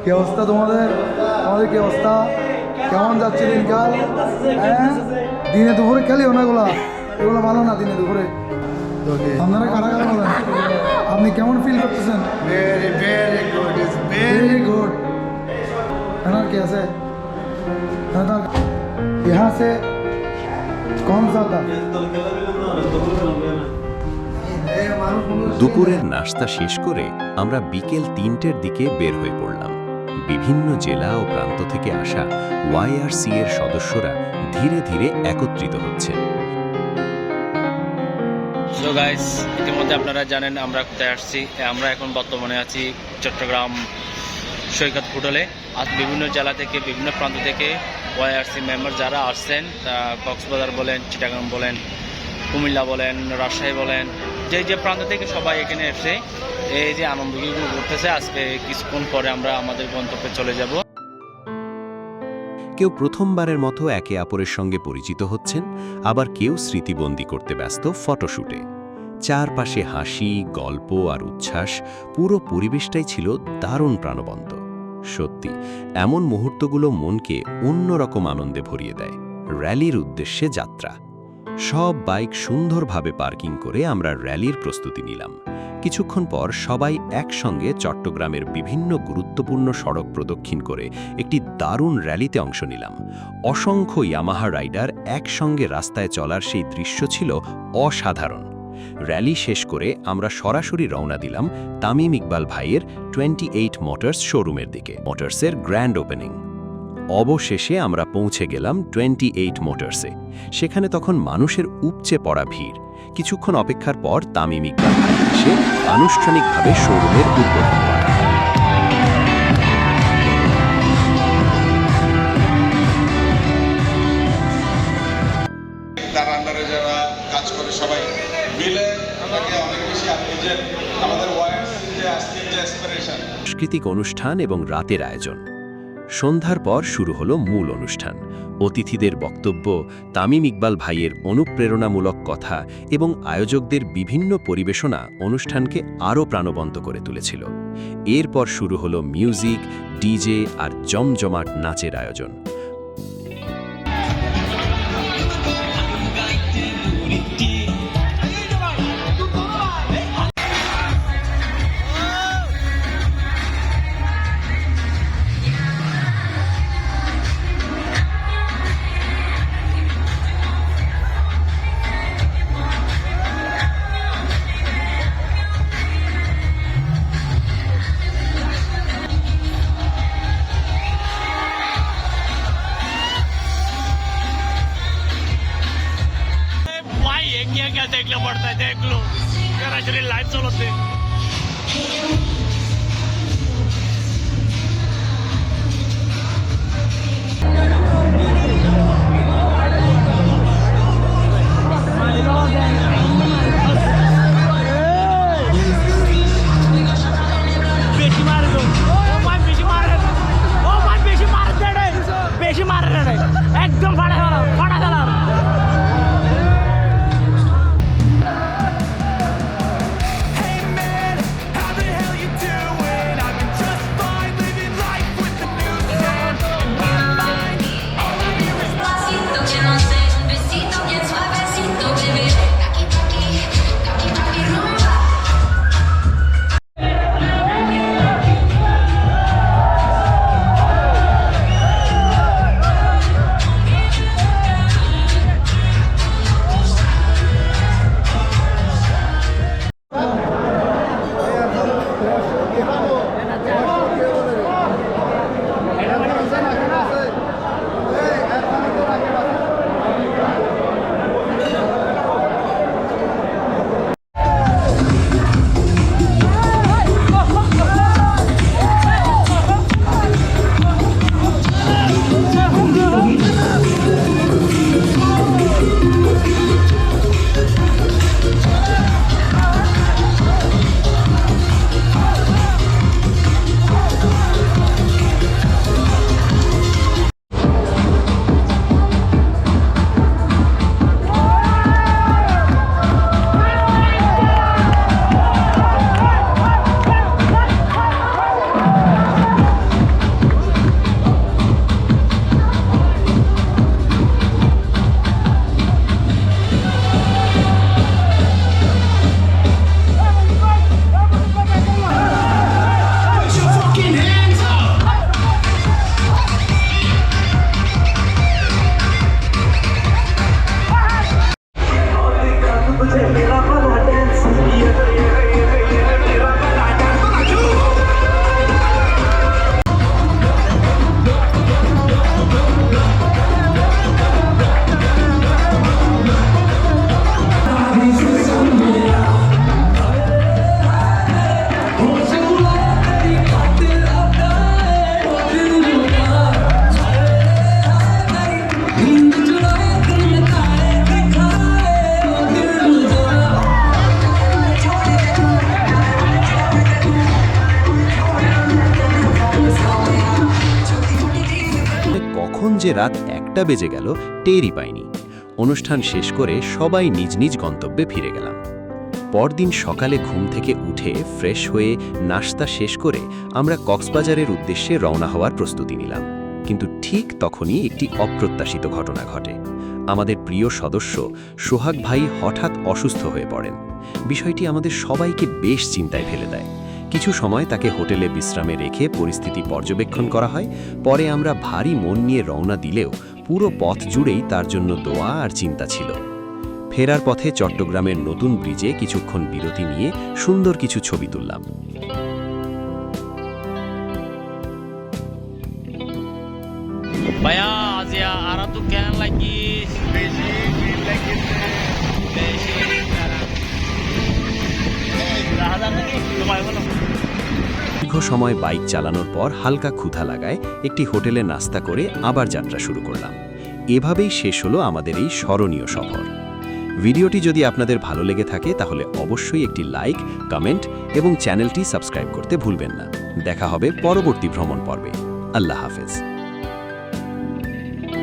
কি অবস্থা তোমাদের? আমাদের কি অবস্থা? কেমন যাচ্ছে দিনকাল? হ্যাঁ, দিনে দুপুরে খেলিও না এগুলো ভালো না দিনে দুপুরে। আপনারা কারা কারা বলেন, আপনি কেমন ফিল করতেছেন? Very good. এনার কি আছে? यहाँ से कौन सा था? দুপুরের নাস্তা শেষ করে আমরা বিকেল ৩টের দিকে বের হয়ে পড়লাম। বিভিন্ন জেলা ও প্রান্ত থেকে আসা ওয়াইআরসি এর সদস্যরা ধীরে ধীরে একত্রিত হচ্ছেন। সো গাইস, ইতিমধ্যে আপনারা জানেন আমরা কোথায় আসছি। আমরা এখন বর্তমানে আছি চট্টগ্রাম সৈকত হোটেলে। আজ বিভিন্ন জেলা থেকে বিভিন্ন প্রান্ত থেকে ওয়াইআরসি মেম্বার যারা আসছেন, তা কক্সবাজার বলেন, চিটাগাং বলেন, কুমিল্লা বলেন, রাজশাহী বলেন, যে প্রান্ত থেকে সবাই এখানে এসে এই যে আনন্দগুলো করতেছে। আজকে কিছুক্ষণ পরে আমরা আমাদের গন্তব্যে চলে যাব। কেউ প্রথমবারের মতো একে অপরের সঙ্গে পরিচিত হচ্ছেন, আবার কেউ স্মৃতিবন্দী করতে ব্যস্ত ফটোশুটে। চারপাশে হাসি, গল্প আর উচ্ছ্বাস, পুরো পরিবেশটাই ছিল দারুণ প্রাণবন্ত। সত্যি, এমন মুহূর্তগুলো মনকে অন্যরকম আনন্দে ভরিয়ে দেয়। র্যালির উদ্দেশ্যে যাত্রা। সব বাইক সুন্দরভাবে পার্কিং করে আমরা র্যালির প্রস্তুতি নিলাম। কিছুক্ষণ পর সবাই একসঙ্গে চট্টগ্রামের বিভিন্ন গুরুত্বপূর্ণ সড়ক প্রদক্ষিণ করে একটি দারুণ র্যালিতে অংশ নিলাম। অসংখ্য ইয়ামাহা রাইডার একসঙ্গে রাস্তায় চলার সেই দৃশ্য ছিল অসাধারণ। র্যালি শেষ করে আমরা সরাসরি রওনা দিলাম তামিম ইকবাল ভাইয়ের 28 মোটরস শোরুমের দিকে। মোটরসের গ্র্যান্ড ওপেনিং। অবশেষে আমরা পৌঁছে গেলাম 28 মোটরসে। সেখানে তখন মানুষের উপচে পড়া ভিড়। কিছুক্ষণ অপেক্ষার পর তামিম ইকবাল ভাই এসে আনুষ্ঠানিকভাবে শোরুমের উদ্বোধন করেন। তার আন্ডারে যারা কাজ করে সবাই মিলে আমাকে অনেক বেশি আমাদের ওয়াইআরসিতে আজকের যে অ্যাসপিরেশন। সাংস্কৃতিক অনুষ্ঠান এবং রাতের আয়োজন। সন্ধ্যার পর শুরু হলো মূল অনুষ্ঠান। অতিথিদের বক্তব্য, তামিম ইকবাল ভাইয়ের অনুপ্রেরণামূলক কথা এবং আয়োজকদের বিভিন্ন পরিবেশনা অনুষ্ঠানকে আরও প্রাণবন্ত করে তুলেছিল। এরপর শুরু হলো মিউজিক, ডিজে আর জমজমাট নাচের আয়োজন। क्या देखना पड़ता है, देख लो जरा लाइव चलते। एकदम फाड़ा फाड़ा কখন যে রাত 1টা বেজে গেল টেরই পাইনি। অনুষ্ঠান শেষ করে সবাই নিজ নিজ গন্তব্যে ফিরে গেলাম। পরদিন সকালে ঘুম থেকে উঠে ফ্রেশ হয়ে নাশতা শেষ করে আমরা কক্সবাজারের উদ্দেশ্যে রওনা হওয়ার প্রস্তুতি নিলাম। কিন্তু ঠিক তখনই একটি অপ্রত্যাশিত ঘটনা ঘটে। আমাদের প্রিয় সদস্য সোহাগ ভাই হঠাৎ অসুস্থ হয়ে পড়েন। বিষয়টি আমাদের সবাইকে বেশ চিন্তায় ফেলে দেয়। কিছু সময় তাকে হোটেলে বিশ্রামে রেখে পরিস্থিতি পর্যবেক্ষণ করা হয়। পরে আমরা ভারী মন নিয়ে রওনা দিলেও পুরো পথ জুড়েই তার জন্য দোয়া আর চিন্তা ছিল। ফেরার পথে চট্টগ্রামের নতুন ব্রিজে কিছুক্ষণ বিরতি নিয়ে সুন্দর কিছু ছবি তুললাম। ভাইয়া আজ আর তো কেন লাগিস বেশি দীর্ঘ সময় বাইক চালানোর পর হালকা ক্ষুধা লাগায় একটি হোটেলে নাস্তা করে আবার যাত্রা শুরু করলাম। এভাবেই শেষ হলো আমাদের এই স্মরণীয় সফর। ভিডিওটি যদি আপনাদের ভালো লেগে থাকে তাহলে অবশ্যই একটি লাইক, কমেন্ট এবং চ্যানেলটি সাবস্ক্রাইব করতে ভুলবেন না। দেখা হবে পরবর্তী ভ্রমণ পর্বে। আল্লাহ হাফেজ।